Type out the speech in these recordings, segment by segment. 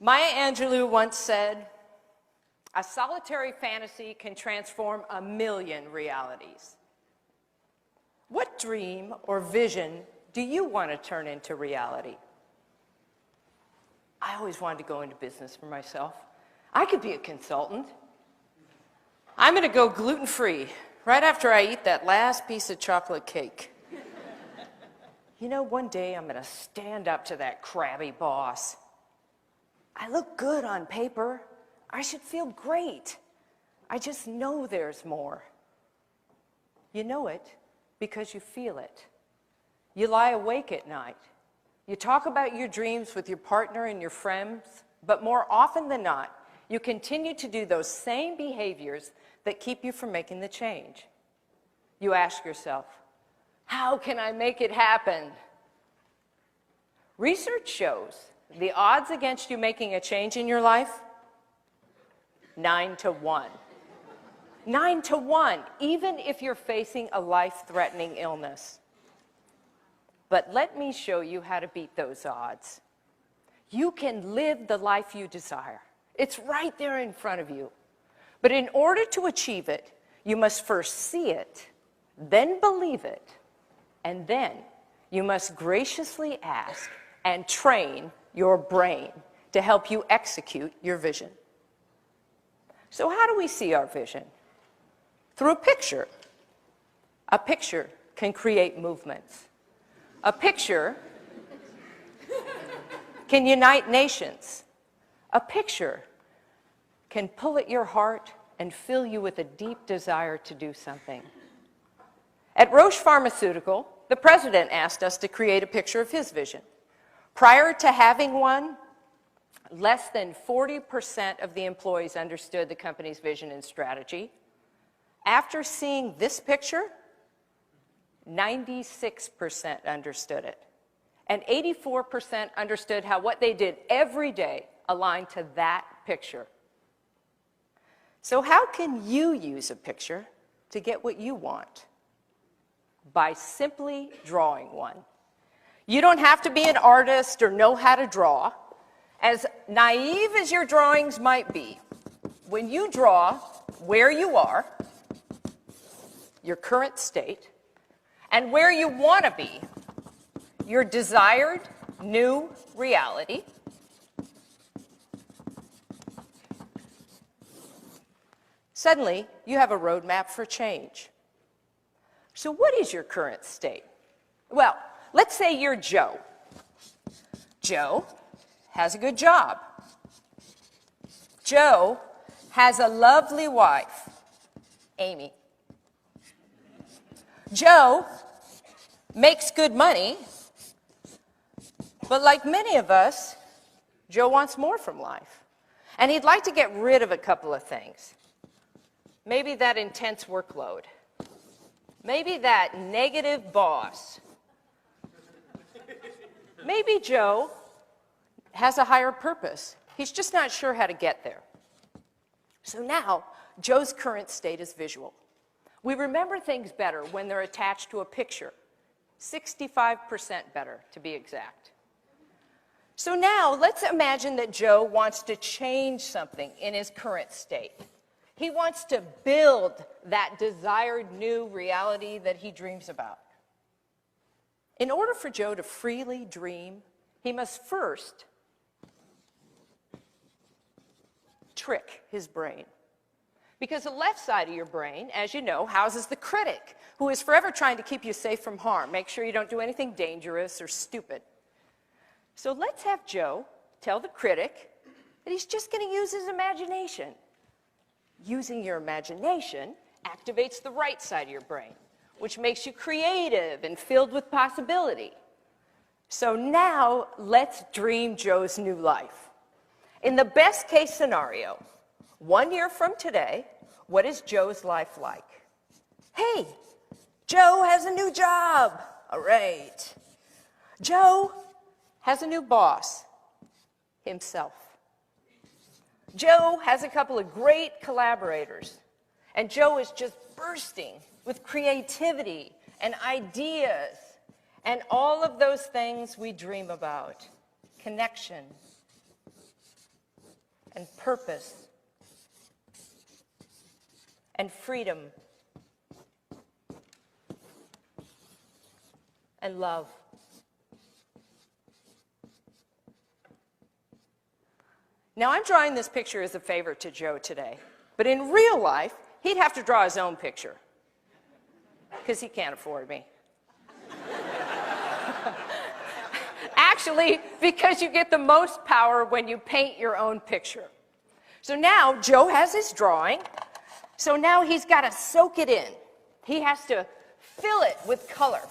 Maya Angelou once said, "A solitary fantasy can transform a million realities." What dream or vision do you want to turn into reality? I always wanted to go into business for myself. I could be a consultant. I'm going to go gluten-free right after I eat that last piece of chocolate cake. You know, one day I'm going to stand up to that crabby boss. I look good on paper. I should feel great. I just know there's more. You know it because you feel it. You lie awake at night. You talk about your dreams with your partner and your friends, but more often than not, you continue to do those same behaviors that keep you from making the change. You ask yourself, how can I make it happen? Research shows the odds against you making a change in your life, 9-1. 9-1, even if you're facing a life-threatening illness. But let me show you how to beat those odds. You can live the life you desire. It's right there in front of you. But in order to achieve it, you must first see it, then believe it, and then you must graciously ask and train your brain to help you execute your vision. So how do we see our vision? Through a picture. A picture can create movements. A picture can unite nations. A picture can pull at your heart and fill you with a deep desire to do something. At Roche Pharmaceutical, the president asked us to create a picture of his vision. Prior to having one, less than 40% of the employees understood the company's vision and strategy. After seeing this picture, 96% understood it. And 84% understood how what they did every day aligned to that picture. So how can you use a picture to get what you want? By simply drawing one. You don't have to be an artist or know how to draw. As naive as your drawings might be, when you draw where you are, your current state, and where you want to be, your desired new reality, suddenly you have a roadmap for change. So what is your current state? Well, let's say you're Joe. Joe has a good job. Joe has a lovely wife, Amy. Joe makes good money, but like many of us, Joe wants more from life. And he'd like to get rid of a couple of things. Maybe that intense workload. Maybe that negative boss. Maybe Joe has a higher purpose. He's just not sure how to get there. So now, Joe's current state is visual. We remember things better when they're attached to a picture. 65% better, to be exact. So now, let's imagine that Joe wants to change something in his current state. He wants to build that desired new reality that he dreams about. In order for Joe to freely dream, he must first trick his brain. Because the left side of your brain, as you know, houses the critic, who is forever trying to keep you safe from harm. Make sure you don't do anything dangerous or stupid. So let's have Joe tell the critic that he's just going to use his imagination. Using your imagination activates the right side of your brain, which makes you creative and filled with possibility. So now, let's dream Joe's new life. In the best case scenario, 1 year from today, what is Joe's life like? Hey, Joe has a new job. All right. Joe has a new boss, himself. Joe has a couple of great collaborators, and Joe is just bursting with creativity and ideas and all of those things we dream about. Connection, and purpose and freedom and love. Now, I'm drawing this picture as a favor to Joe today, but in real life, he'd have to draw his own picture because he can't afford me. Actually, because you get the most power when you paint your own picture. So now Joe has his drawing, so now he's got to soak it in. He has to fill it with color.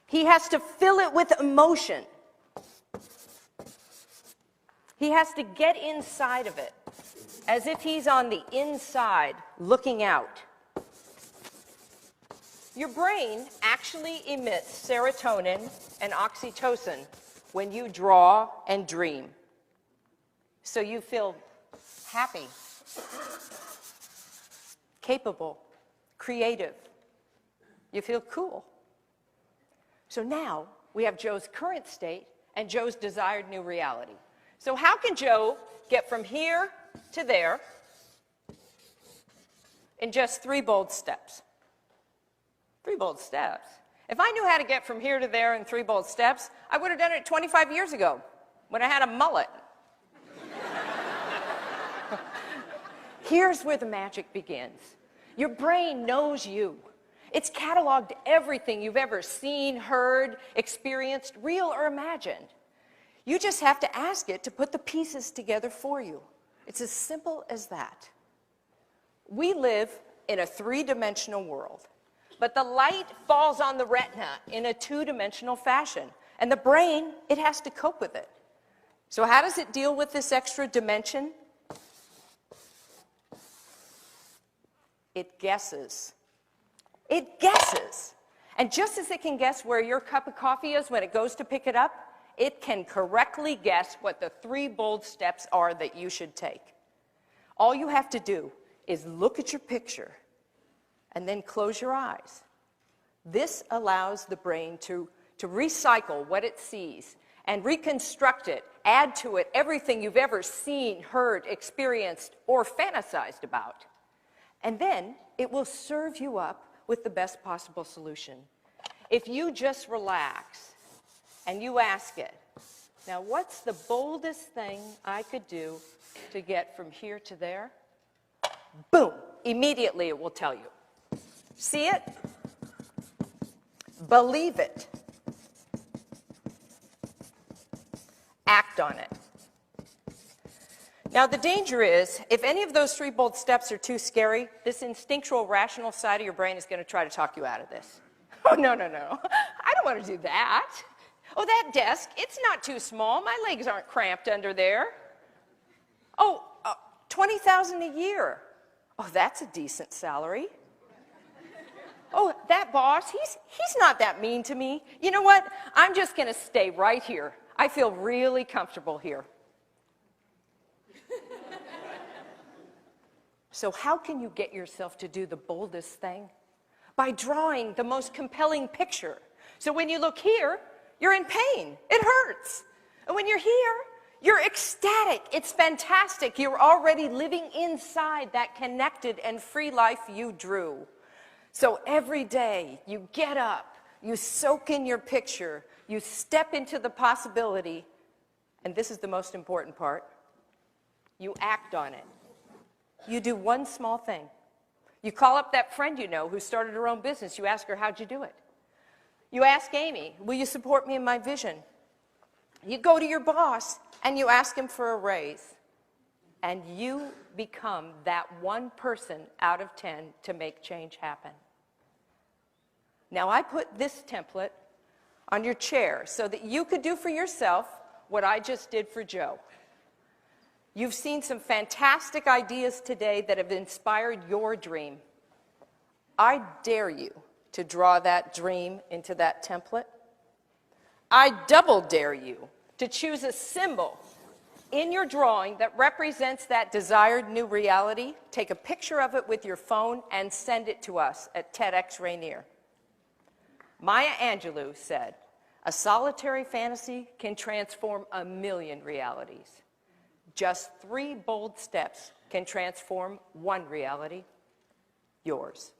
He has to fill it with emotion. He has to get inside of it, as if he's on the inside looking out. Your brain actually emits serotonin and oxytocin when you draw and dream. So you feel happy, capable, creative. You feel cool. So now we have Joe's current state and Joe's desired new reality. So how can Joe get from here to there in just 3 bold steps? 3 bold steps. If I knew how to get from here to there in 3 bold steps, I would have done it 25 years ago when I had a mullet. Here's where the magic begins. Your brain knows you. It's cataloged everything you've ever seen, heard, experienced, real or imagined. You just have to ask it to put the pieces together for you. It's as simple as that. We live in a 3-dimensional world, but the light falls on the retina in a 2-dimensional fashion, and the brain, it has to cope with it. So how does it deal with this extra dimension? It guesses. It guesses. And just as it can guess where your cup of coffee is when it goes to pick it up, it can correctly guess what the 3 bold steps are that you should take. All you have to do is look at your picture and then close your eyes. This allows the brain to recycle what it sees and reconstruct it, add to it everything you've ever seen, heard, experienced, or fantasized about. And then it will serve you up with the best possible solution. If you just relax and you ask it, now what's the boldest thing I could do to get from here to there? Boom, immediately it will tell you. See it? Believe it. Act on it. Now the danger is, if any of those 3 bold steps are too scary, this instinctual, rational side of your brain is going to try to talk you out of this. Oh, no, no, no. I don't want to do that. Oh, that desk, it's not too small. My legs aren't cramped under there. Oh, $20,000 a year. Oh, that's a decent salary. Oh, that boss, he's not that mean to me. You know what? I'm just going to stay right here. I feel really comfortable here. So how can you get yourself to do the boldest thing? By drawing the most compelling picture. So when you look here, you're in pain. It hurts. And when you're here, you're ecstatic. It's fantastic. You're already living inside that connected and free life you drew. So every day you get up, you soak in your picture, you step into the possibility, and this is the most important part, you act on it. You do one small thing. You call up that friend you know who started her own business. You ask her, how'd you do it? You ask Amy, will you support me in my vision? You go to your boss and you ask him for a raise. And you become that one person out of 10 to make change happen. Now I put this template on your chair so that you could do for yourself what I just did for Joe. You've seen some fantastic ideas today that have inspired your dream. I dare you to draw that dream into that template. I double dare you to choose a symbol in your drawing that represents that desired new reality. Take a picture of it with your phone and send it to us at TEDx Rainier. Maya Angelou said, "A solitary fantasy can transform a million realities." Just 3 bold steps can transform one reality, yours.